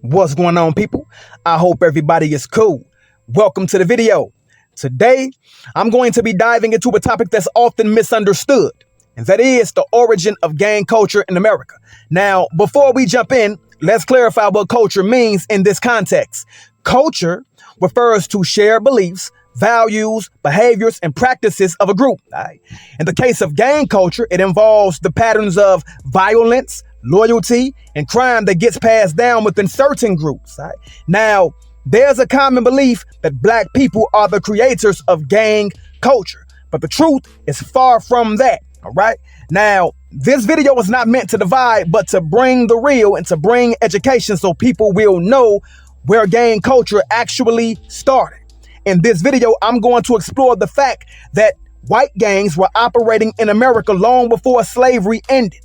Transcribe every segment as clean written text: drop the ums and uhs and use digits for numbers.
What's going on, people? I hope everybody is cool. Welcome to the video. Today, I'm going to be diving into a topic that's often misunderstood, and that is the origin of gang culture in America. Now, before we jump in, let's clarify what culture means in this context. Culture refers to shared beliefs, values, behaviors, and practices of a group. Right? In the case of gang culture, it involves the patterns of violence, loyalty, and crime that gets passed down within certain groups. Right? Now, there's a common belief that Black people are the creators of gang culture, but the truth is far from that. All right. Now, this video was not meant to divide, but to bring the real and to bring education so people will know where gang culture actually started. In this video, I'm going to explore the fact that white gangs were operating in America long before slavery ended.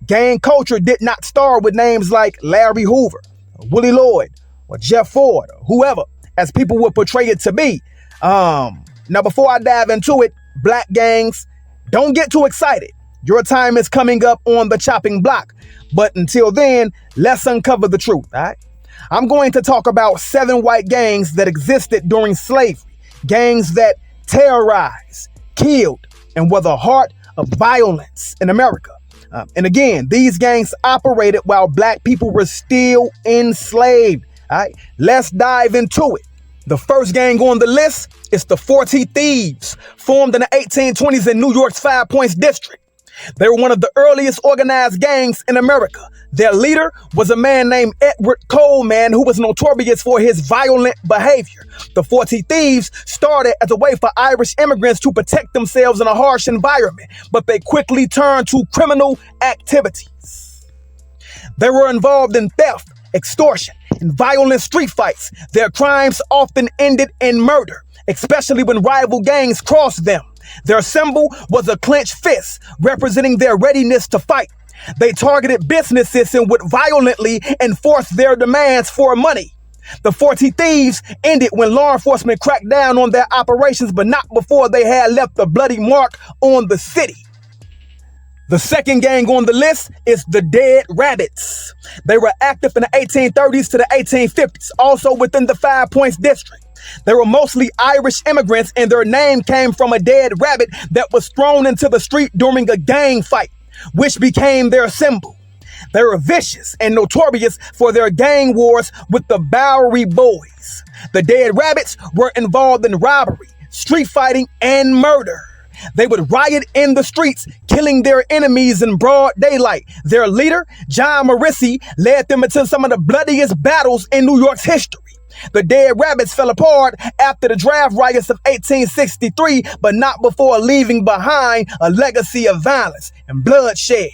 Gang culture did not start with names like Larry Hoover, Willie Lloyd, or Jeff Ford, or whoever, as people would portray it to be. Now, before I dive into it, Black gangs, don't get too excited. Your time is coming up on the chopping block. But until then, let's uncover the truth, all right? I'm going to talk about 7 white gangs that existed during slavery. Gangs that terrorized, killed, and were the heart of violence in America. And again, these gangs operated while Black people were still enslaved. All right, let's dive into it. The first gang on the list is the 40 Thieves, formed in the 1820s in New York's Five Points District. They were one of the earliest organized gangs in America. Their leader was a man named Edward Coleman, who was notorious for his violent behavior. The 40 Thieves started as a way for Irish immigrants to protect themselves in a harsh environment, but they quickly turned to criminal activities. They were involved in theft, extortion, and violent street fights. Their crimes often ended in murder, especially when rival gangs crossed them. Their symbol was a clenched fist, representing their readiness to fight. They targeted businesses and would violently enforce their demands for money. The 40 Thieves ended when law enforcement cracked down on their operations, but not before they had left a bloody mark on the city. The second gang on the list is the Dead Rabbits. They were active in the 1830s to the 1850s, also within the Five Points District. They were mostly Irish immigrants, and their name came from a dead rabbit that was thrown into the street during a gang fight, which became their symbol. They were vicious and notorious for their gang wars with the Bowery Boys. The Dead Rabbits were involved in robbery, street fighting, and murder. They would riot in the streets, killing their enemies in broad daylight. Their leader, John Morrissey, led them into some of the bloodiest battles in New York's history. The Dead Rabbits fell apart after the draft riots of 1863, but not before leaving behind a legacy of violence and bloodshed.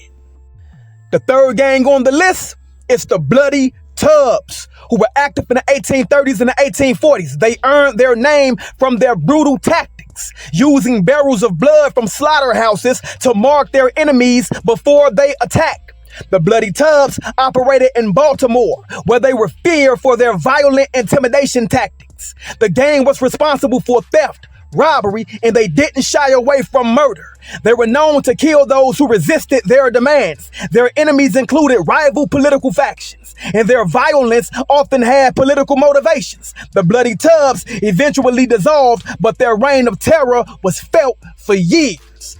The third gang on the list is the Bloody Tubs, who were active in the 1830s and the 1840s. They earned their name from their brutal tactics, using barrels of blood from slaughterhouses to mark their enemies before they attacked. The Bloody Tubs operated in Baltimore, where they were feared for their violent intimidation tactics. The gang was responsible for theft, robbery, and they didn't shy away from murder. They were known to kill those who resisted their demands. Their enemies included rival political factions, and their violence often had political motivations. The Bloody Tubs eventually dissolved, but their reign of terror was felt for years.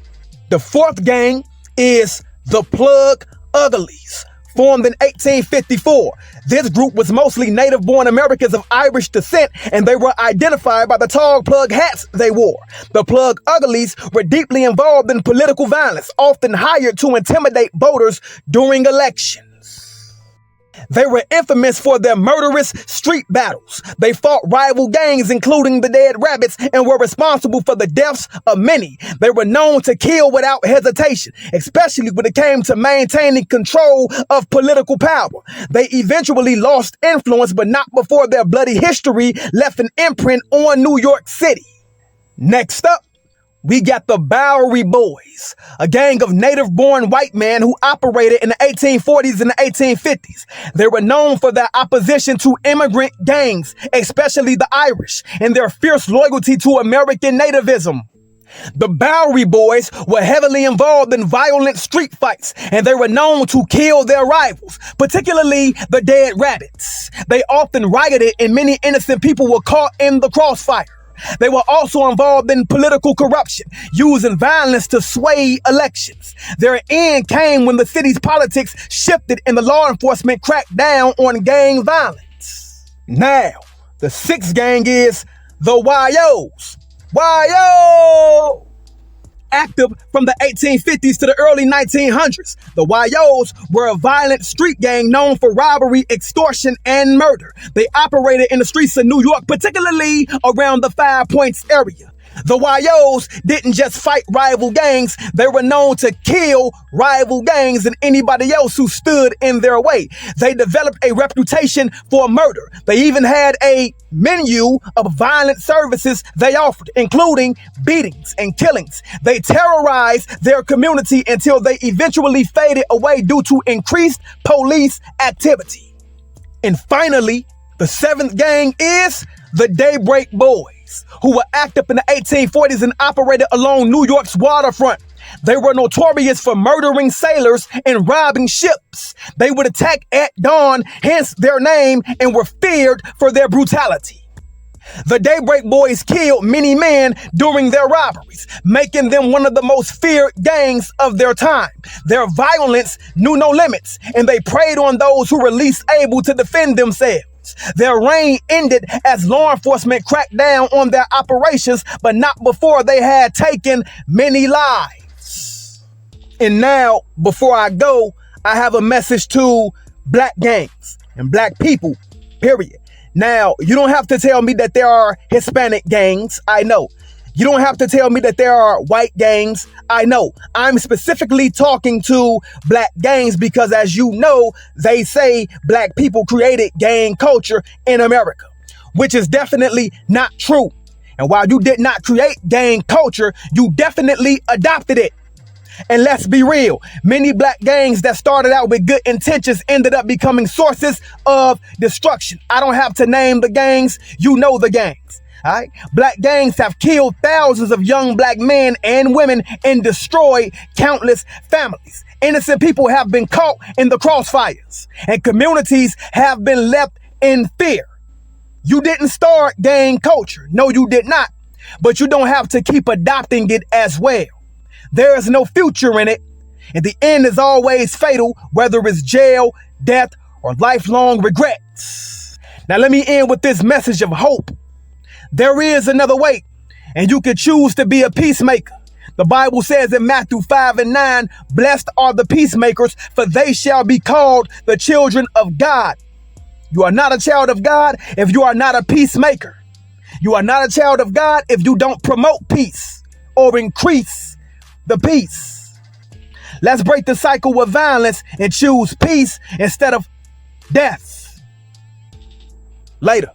The fourth gang is the Plug Uglies, formed in 1854. This group was mostly native-born Americans of Irish descent, and they were identified by the tall plug hats they wore. The Plug Uglies were deeply involved in political violence, often hired to intimidate voters during elections. They were infamous for their murderous street battles. They fought rival gangs, including the Dead Rabbits, and were responsible for the deaths of many. They were known to kill without hesitation, especially when it came to maintaining control of political power. They eventually lost influence, but not before their bloody history left an imprint on New York City. Next up, we got the Bowery Boys, a gang of native-born white men who operated in the 1840s and the 1850s. They were known for their opposition to immigrant gangs, especially the Irish, and their fierce loyalty to American nativism. The Bowery Boys were heavily involved in violent street fights, and they were known to kill their rivals, particularly the Dead Rabbits. They often rioted, and many innocent people were caught in the crossfire. They were also involved in political corruption, using violence to sway elections. Their end came when the city's politics shifted and the law enforcement cracked down on gang violence. Now, the sixth gang is the YOs. YO! Active from the 1850s to the early 1900s, the YOs were a violent street gang known for robbery, extortion, and murder. They operated in the streets of New York, particularly around the 5 Points area. The YOs didn't just fight rival gangs, they were known to kill rival gangs and anybody else who stood in their way. They developed a reputation for murder. They even had a menu of violent services they offered, including beatings and killings. They terrorized their community until they eventually faded away due to increased police activity. And finally, the seventh gang is the Daybreak Boys, who were active in the 1840s and operated along New York's waterfront. They were notorious for murdering sailors and robbing ships. They would attack at dawn, hence their name, and were feared for their brutality. The Daybreak Boys killed many men during their robberies, making them one of the most feared gangs of their time. Their violence knew no limits, and they preyed on those who were least able to defend themselves. Their reign ended as law enforcement cracked down on their operations, but not before they had taken many lives. And now, before I go, I have a message to black gangs and black people, period. Now, you don't have to tell me that there are Hispanic gangs. I know. You don't have to tell me that there are white gangs. I know. I'm specifically talking to black gangs because, as you know, they say black people created gang culture in America, which is definitely not true. And while you did not create gang culture, you definitely adopted it. And let's be real, many black gangs that started out with good intentions ended up becoming sources of destruction. I don't have to name the gangs. You know the gangs. All right? Black gangs have killed thousands of young black men and women and destroyed countless families. Innocent people have been caught in the crossfires, and communities have been left in fear. You didn't start gang culture. No, you did not. But you don't have to keep adopting it as well. There is no future in it, and the end is always fatal, whether it's jail, death, or lifelong regrets. Now let me end with this message of hope. There is another way, and you can choose to be a peacemaker. The Bible says in Matthew 5:9, blessed are the peacemakers, for they shall be called the children of God. You are not a child of God if you are not a peacemaker. You are not a child of God if you don't promote peace or increase the peace. Let's break the cycle of violence and choose peace instead of death. Later.